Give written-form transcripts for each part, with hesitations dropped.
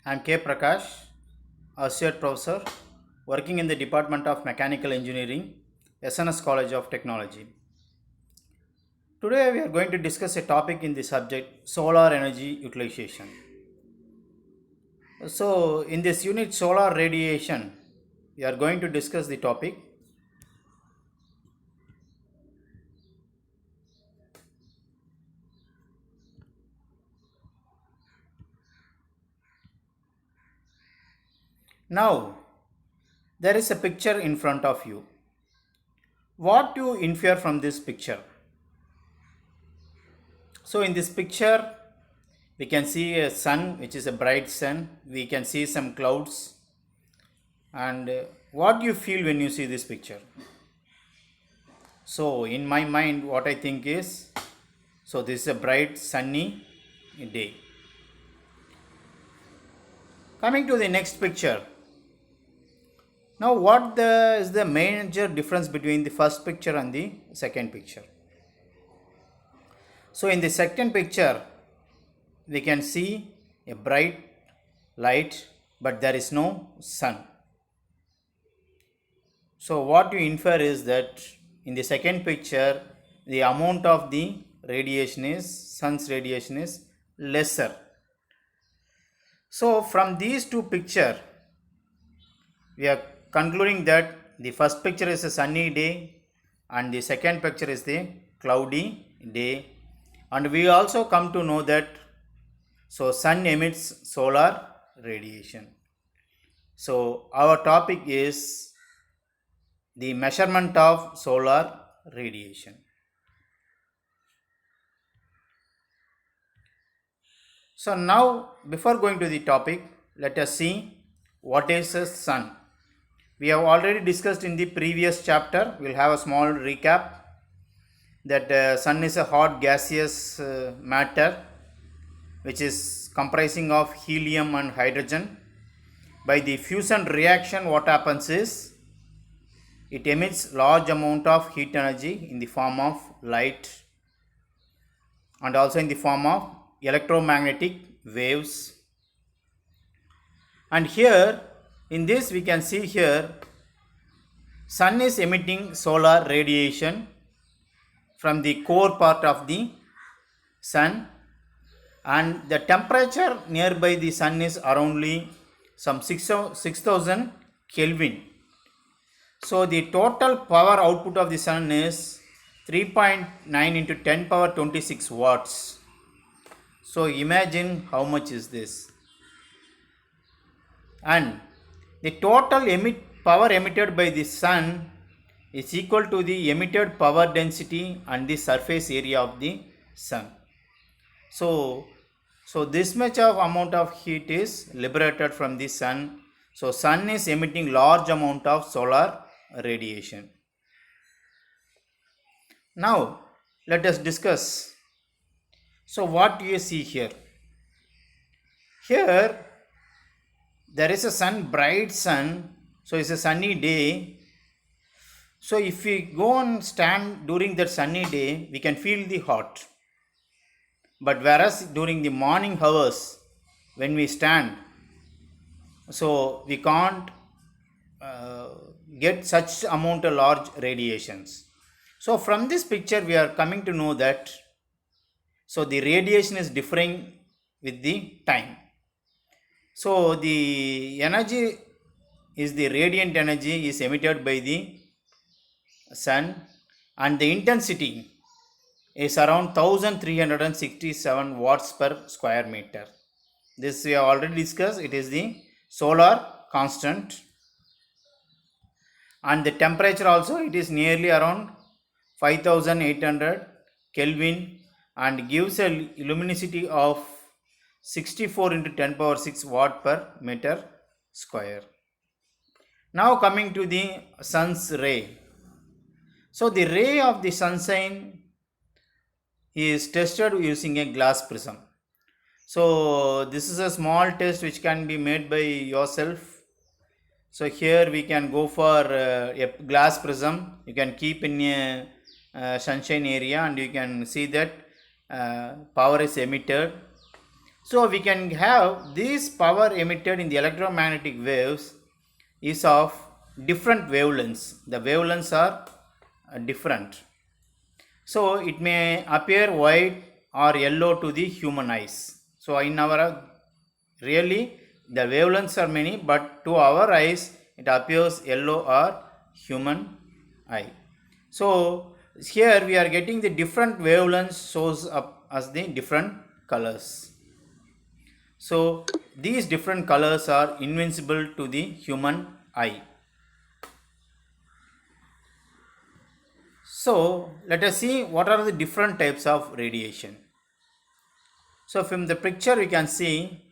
I am K. Prakash, Associate Professor, working in the Department of Mechanical Engineering, SNS College of Technology. Today we are going to discuss a topic in the subject solar energy utilization. So, in this unit, solar radiation, we are going to discuss the topic. Now, there is a picture in front of you. What do you infer from this picture? So, in this picture, we can see a sun, which is a bright sun. We can see some clouds. And what do you feel when you see this picture? So, in my mind, what I think is, so this is a bright sunny day. Coming to the next picture. Now, what is the major difference between the first picture and the second picture? So, in the second picture, we can see a bright light, but there is no sun. So, what you infer is that in the second picture, the amount of the sun's radiation is lesser. So, from these two pictures, we are concluding that the first picture is a sunny day and the second picture is the cloudy day. And we also come to know that sun emits solar radiation. So, our topic is the measurement of solar radiation. So, now before going to the topic, let us see what is a sun. We have already discussed in the previous chapter. We will have a small recap that sun is a hot gaseous matter which is comprising of helium and hydrogen. By the fusion reaction, what happens is it emits large amount of heat energy in the form of light and also in the form of electromagnetic waves. And here in this we can see here sun is emitting solar radiation from the core part of the sun, and the temperature nearby the sun is around some 6000 Kelvin. So the total power output of the sun is 3.9 into 10 power 26 watts. So imagine how much is this. And the total power emitted by the sun is equal to the emitted power density and the surface area of the sun. So this much of amount of heat is liberated from the sun. So sun is emitting large amount of solar radiation. Now let us discuss. So what do you see here? Here there is a bright sun. So it's a sunny day. So if we go and stand during that sunny day, we can feel the hot. But whereas during the morning hours, when we stand, so we can't get such amount of large radiations. So from this picture, we are coming to know that the radiation is differing with the time. So the energy is the radiant energy is emitted by the sun, and the intensity is around 1367 watts per square meter. This we have already discussed. It is the solar constant, and the temperature also it is nearly around 5800 Kelvin and gives a luminosity of 64 into 10 power 6 watt per meter square. Now coming to the sun's ray. So the ray of the sunshine is tested using a glass prism. So this is a small test which can be made by yourself. So here we can go for a glass prism. You can keep in a sunshine area and you can see that power is emitted. So we can have this power emitted in the electromagnetic waves is of different wavelengths. The wavelengths are different. So it may appear white or yellow to the human eyes. So in our really the wavelengths are many, but to our eyes it appears yellow or human eye. So here we are getting the different wavelengths shows up as the different colors. So these different colors are invincible to the human eye. So let us see what are the different types of radiation. So from the picture we can see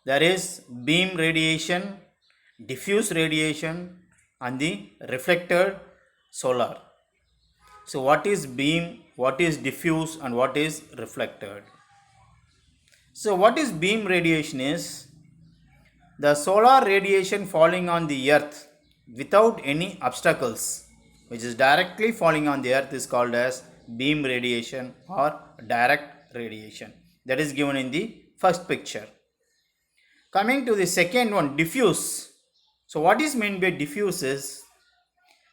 there is beam radiation, diffuse radiation and the reflected solar. So what is beam, what is diffuse and what is reflected? So what is beam radiation is the solar radiation falling on the earth without any obstacles, which is directly falling on the earth, is called as beam radiation or direct radiation. That is given in the first picture. Coming to the second one, diffuse. So what is meant by diffuse is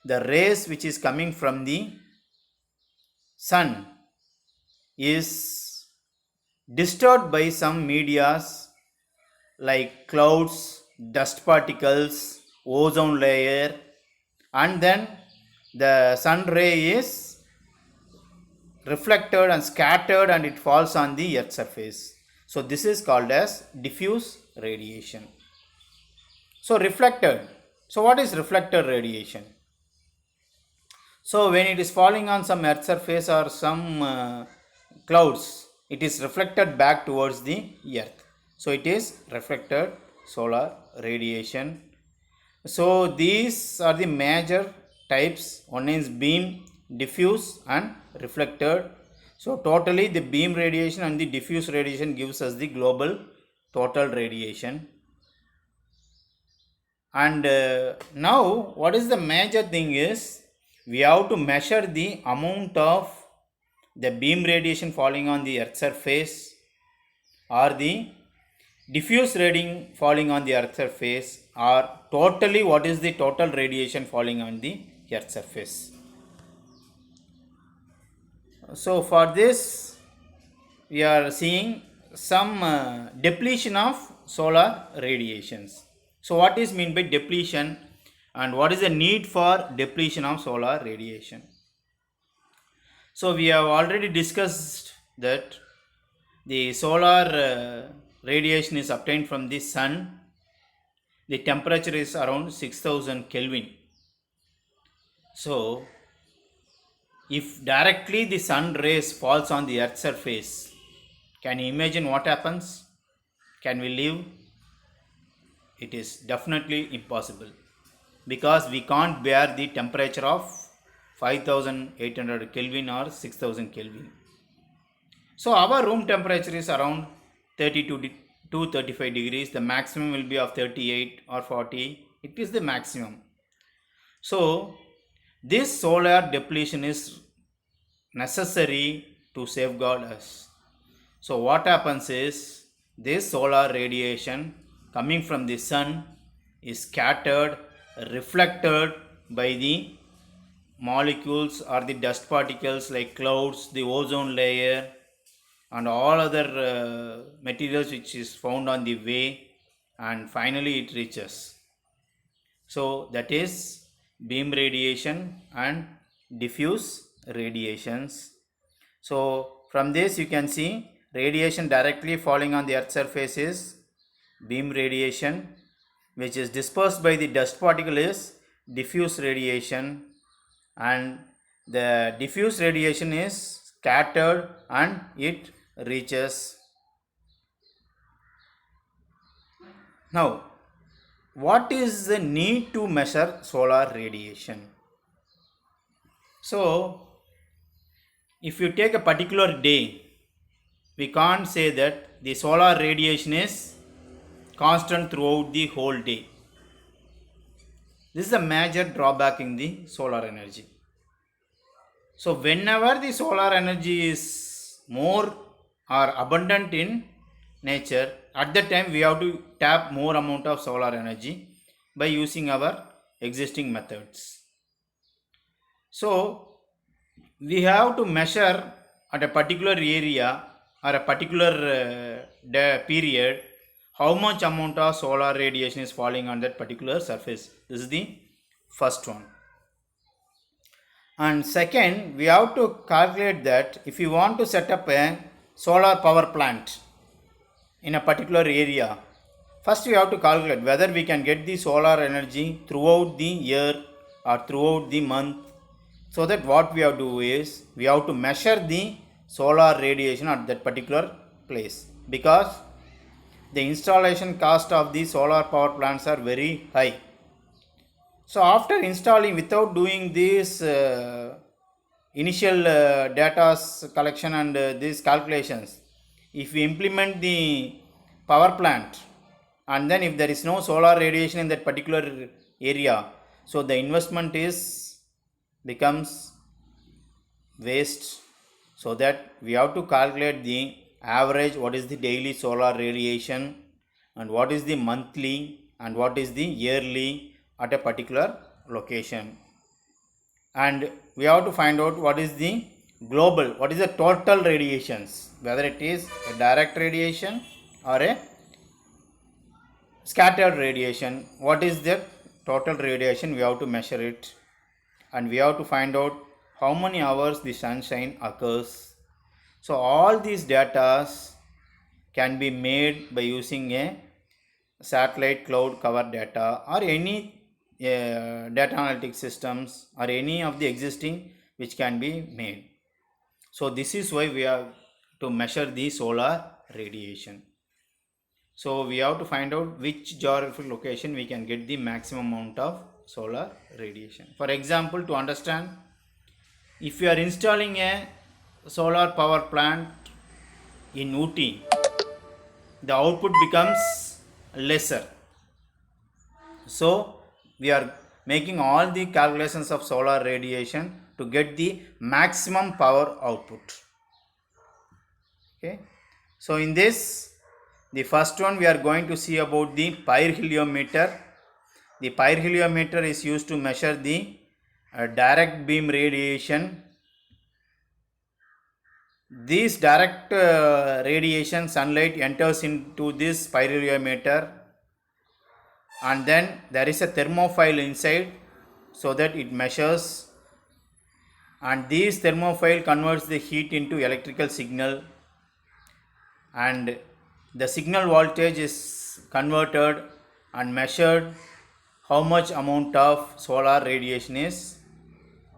the rays which is coming from the sun is disturbed by some medias like clouds, dust particles, ozone layer, and then the sun ray is reflected and scattered and it falls on the earth surface. So this is called as diffuse radiation. So reflected. So what is reflected radiation? So when it is falling on some earth surface or some clouds, it is reflected back towards the earth. So it is reflected solar radiation. So these are the major types. One is beam, diffuse and reflected. So totally the beam radiation and the diffuse radiation gives us the global total radiation. And now what is the major thing is we have to measure the amount of the beam radiation falling on the earth surface or the diffuse radiation falling on the earth surface, or totally what is the total radiation falling on the earth surface. So for this we are seeing some depletion of solar radiations. So what is meant by depletion and what is the need for depletion of solar radiation? So we have already discussed that the solar radiation is obtained from the sun. The temperature is around 6000 Kelvin. So if directly the sun rays falls on the earth surface, can you imagine what happens? Can we live? It is definitely impossible because we can't bear the temperature of 5800 Kelvin or 6000 Kelvin. So our room temperature is around 32 to 35 degrees. The maximum will be of 38 or 40. It is the maximum. So this solar depletion is necessary to safeguard us. So what happens is this solar radiation coming from the sun is scattered, reflected by the molecules or the dust particles like clouds, the ozone layer and all other materials which is found on the way, and finally it reaches. So that is beam radiation and diffuse radiations. So from this you can see radiation directly falling on the earth surface is beam radiation, which is dispersed by the dust particle is diffuse radiation, and the diffuse radiation is scattered and it reaches. Now what is the need to measure solar radiation? So if you take a particular day, we can't say that the solar radiation is constant throughout the whole day. This is a major drawback in the solar energy. So whenever the solar energy is more or abundant in nature, at that time we have to tap more amount of solar energy by using our existing methods. So we have to measure at a particular area or a particular period how much amount of solar radiation is falling on that particular surface. This is the first one. And second, we have to calculate that if you want to set up a solar power plant in a particular area, first we have to calculate whether we can get the solar energy throughout the year or throughout the month. So that what we have to do is we have to measure the solar radiation at that particular place, because the installation cost of the solar power plants are very high. So after installing, without doing this initial data collection and these calculations, if we implement the power plant and then if there is no solar radiation in that particular area, so the investment is becomes waste. So that we have to calculate the average, what is the daily solar radiation and what is the monthly and what is the yearly at a particular location, and we have to find out what is the global, what is the total radiations, whether it is a direct radiation or a scattered radiation. What is the total radiation? We have to measure it, and we have to find out how many hours the sunshine occurs. So all these data can be made by using a satellite cloud cover data or any data analytics systems or any of the existing which can be made. So this is why we have to measure the solar radiation. So we have to find out which geographic location we can get the maximum amount of solar radiation. For example, to understand, if you are installing a solar power plant in Ooty, the output becomes lesser. So we are making all the calculations of solar radiation to get the maximum power output. Okay, so in this, the first one we are going to see about the pyrheliometer. The pyrheliometer is used to measure the direct beam radiation. This direct radiation, sunlight enters into this pyrheliometer, and then there is a thermophile inside, so that it measures, and this thermophile converts the heat into electrical signal, and the signal voltage is converted and measured how much amount of solar radiation is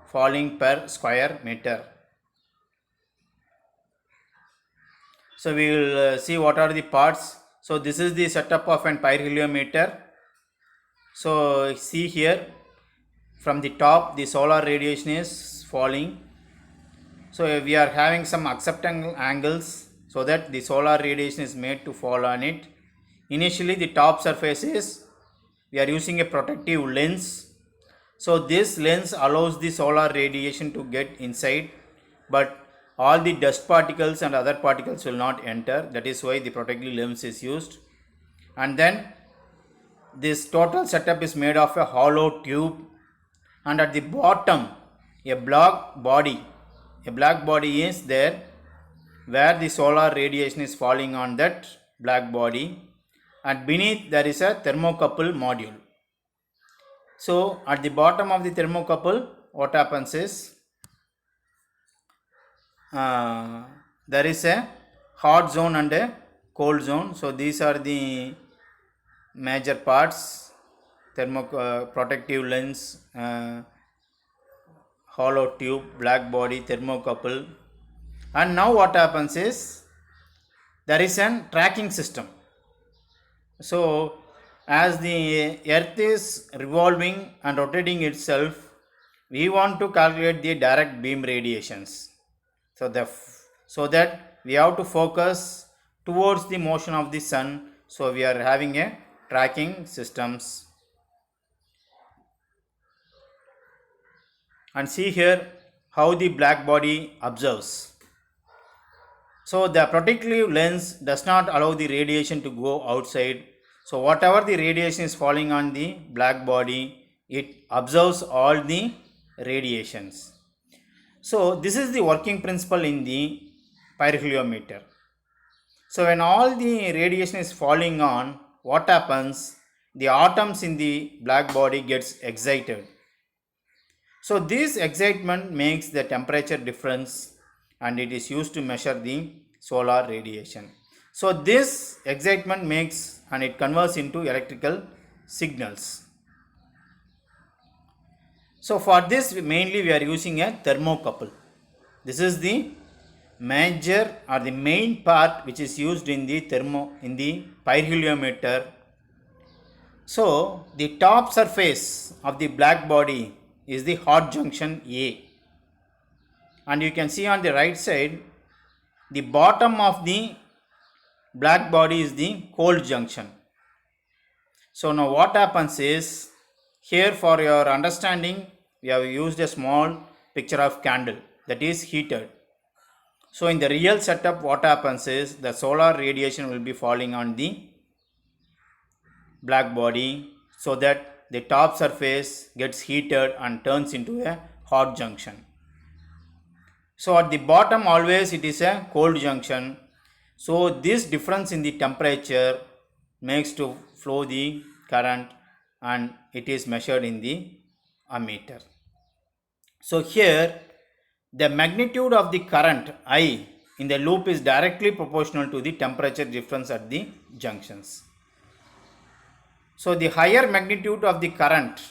falling per square meter. So we will see what are the parts. So this is the setup of an pyrheliometer. So see here, from the top the solar radiation is falling. So we are having some acceptance angles so that the solar radiation is made to fall on it. Initially the top surface is, we are using a protective lens. So this lens allows the solar radiation to get inside, but all the dust particles and other particles will not enter. That is why the protective lens is used. And then this total setup is made of a hollow tube, and at the bottom a black body is there where the solar radiation is falling on that black body, and beneath there is a thermocouple module. So at the bottom of the thermocouple, what happens is there is a hot zone and a cold zone. So these are the major parts: protective lens, hollow tube, black body, thermocouple. And now what happens is there is an tracking system. So as the earth is revolving and rotating itself, we want to calculate the direct beam radiations. So that we have to focus towards the motion of the sun. So we are having a tracking systems. And see here how the black body observes. So the protective lens does not allow the radiation to go outside. So whatever the radiation is falling on the black body, it absorbs all the radiations. So this is the working principle in the pyrheliometer. So when all the radiation is falling on, what happens? The atoms in the black body gets excited. So this excitement makes the temperature difference and it is used to measure the solar radiation. So this excitement makes and it converts into electrical signals. So for this mainly we are using a thermocouple. This is the major or the main part which is used in the pyrheliometer. So the top surface of the black body is the hot junction A, and you can see on the right side the bottom of the black body is the cold junction. So now what happens is, here for your understanding we have used a small picture of candle that is heated. So in the real setup what happens is the solar radiation will be falling on the black body so that the top surface gets heated and turns into a hot junction. So at the bottom always it is a cold junction. So this difference in the temperature makes to flow the current and it is measured in the ammeter. So here the magnitude of the current I in the loop is directly proportional to the temperature difference at the junctions. So the higher magnitude of the current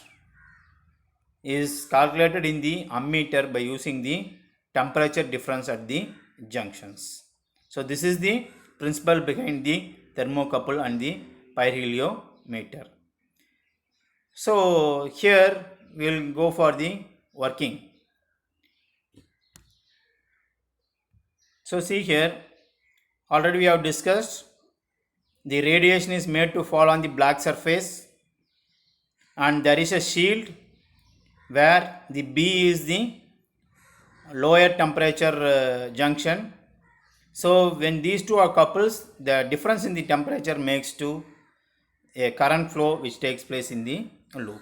is calculated in the ammeter by using the temperature difference at the junctions. So this is the principle behind the thermocouple and the pyrheliometer. So here we will go for the working. So see here, already we have discussed the radiation is made to fall on the black surface and there is a shield where the B is the lower temperature junction. So when these two are couples, the difference in the temperature makes to a current flow which takes place in the loop.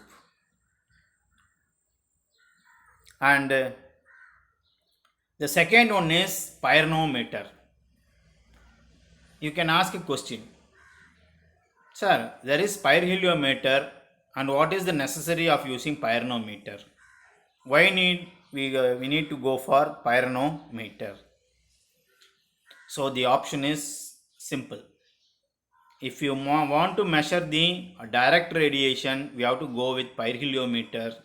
And the second one is pyranometer. You can ask a question, sir, there is pyrheliometer and what is the necessary of using pyranometer? Why we need to go for pyranometer? So the option is simple. If you want to measure the direct radiation, we have to go with pyrheliometer.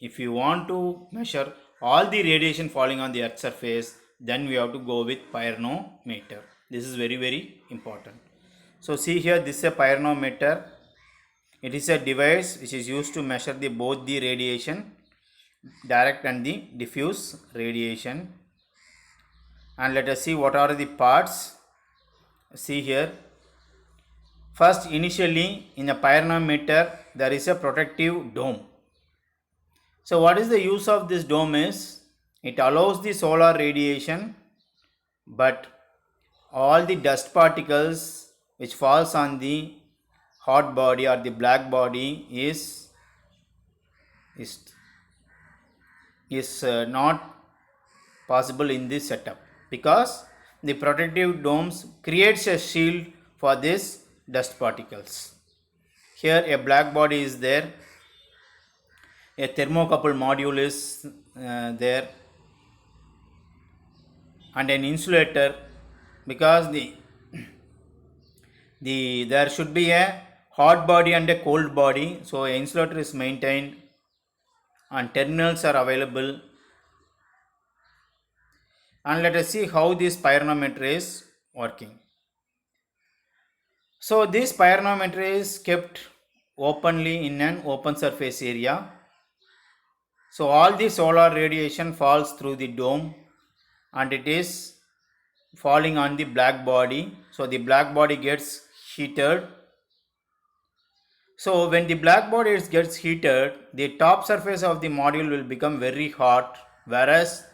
If you want to measure all the radiation falling on the earth surface, then we have to go with pyranometer. This is very, very important. So see here, this is a pyranometer. It is a device which is used to measure both the radiation, direct and the diffuse radiation. And let us see what are the parts. See here. First, initially in the pyranometer there is a protective dome. So what is the use of this dome is, it allows the solar radiation, but all the dust particles which falls on the hot body or the black body is not possible in this setup, because the protective domes creates a shield for this dust particles. Here a black body is there, a thermocouple module is there, and an insulator, because there should be a hot body and a cold body, so an insulator is maintained and terminals are available. And let us see how this pyranometer is working. So this pyranometer is kept openly in an open surface area. So all the solar radiation falls through the dome and it is falling on the black body. So the black body gets heated. So when the black body gets heated, the top surface of the module will become very hot, whereas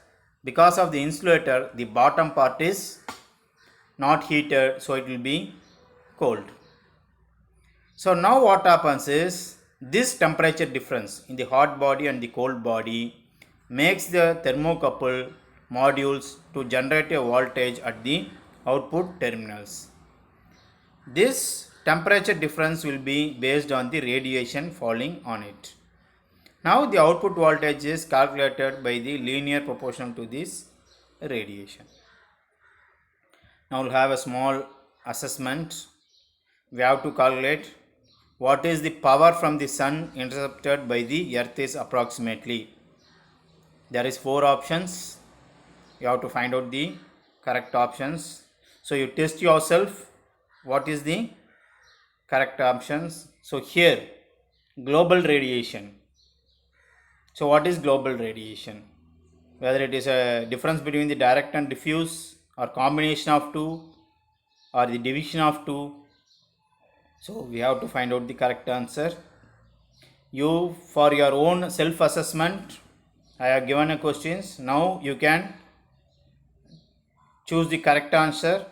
because of the insulator, the bottom part is not heated, so it will be cold. So now what happens is this temperature difference in the hot body and the cold body makes the thermocouple modules to generate a voltage at the output terminals. This temperature difference will be based on the radiation falling on it. Now the output voltage is calculated by the linear proportional to this radiation. Now we'll have a small assessment. We have to calculate what is the power from the sun intercepted by the earth is approximately. There is 4 options. You have to find out the correct options. So you test yourself what is the correct options. So here global radiation. So what is global radiation? Whether it is a difference between the direct and diffuse or combination of two or the division of two. So we have to find out the correct answer. You, for your own self-assessment, I have given a questions. Now you can choose the correct answer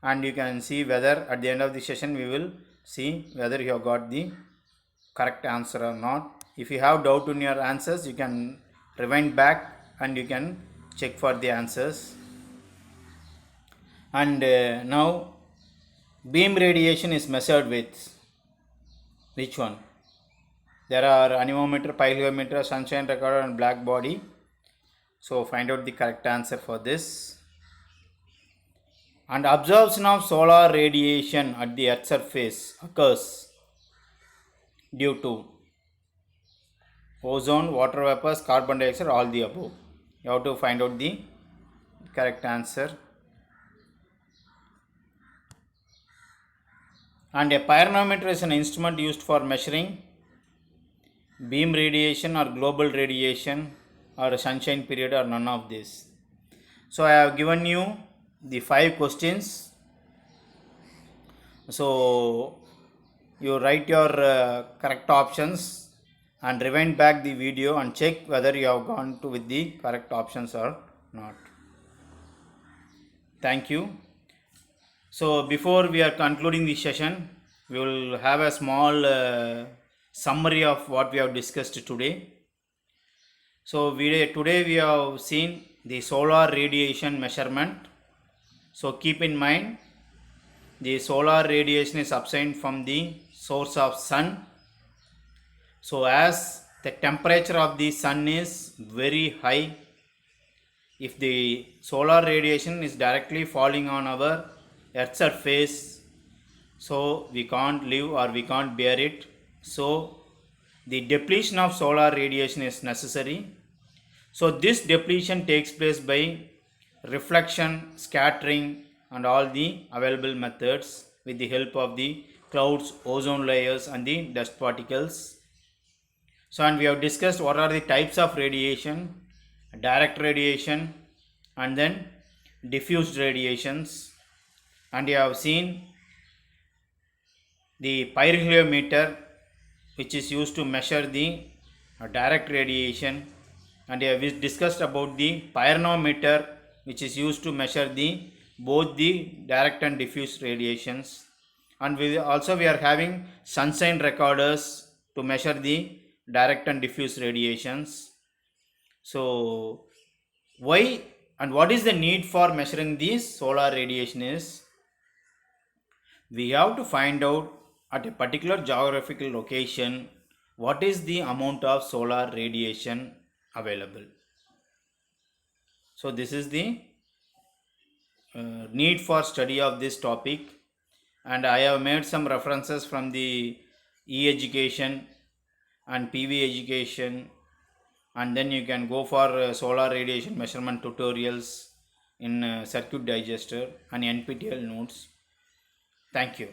and you can see whether at the end of the session we will see whether you have got the correct answer or not. If you have doubt in your answers, you can rewind back and you can check for the answers. And now beam radiation is measured with which one? There are anemometer, pyrheliometer, sunshine recorder and black body. So find out the correct answer for this. And absorption of solar radiation at the earth's surface occurs due to ozone, water vapors, carbon dioxide, all the above. You have to find out the correct answer. And a pyranometer is an instrument used for measuring beam radiation or global radiation or a sunshine period or none of this. So I have given you the 5 questions. So you write your correct options and rewind back the video and check whether you have gone to with the correct options or not. Thank you. So before we are concluding the session, we will have a small summary of what we have discussed today. So today we have seen the solar radiation measurement. So keep in mind the solar radiation is obtained from the source of sun. So as the temperature of the sun is very high, if the solar radiation is directly falling on our earth's surface, so we can't live or we can't bear it. So the depletion of solar radiation is necessary. So this depletion takes place by reflection, scattering and all the available methods with the help of the clouds, ozone layers and the dust particles. So and we have discussed what are the types of radiation, direct radiation and then diffused radiations. And you have seen the pyrheliometer, which is used to measure the direct radiation, and we discussed about the pyranometer, which is used to measure the both the direct and diffuse radiations. And we are having sunshine recorders to measure the direct and diffuse radiations. So why and what is the need for measuring this solar radiation is we have to find out at a particular geographical location what is the amount of solar radiation available. So this is the need for study of this topic, and I have made some references from the e-education and PV education, and then you can go for solar radiation measurement tutorials in Circuit Digester and NPTEL notes. Thank you.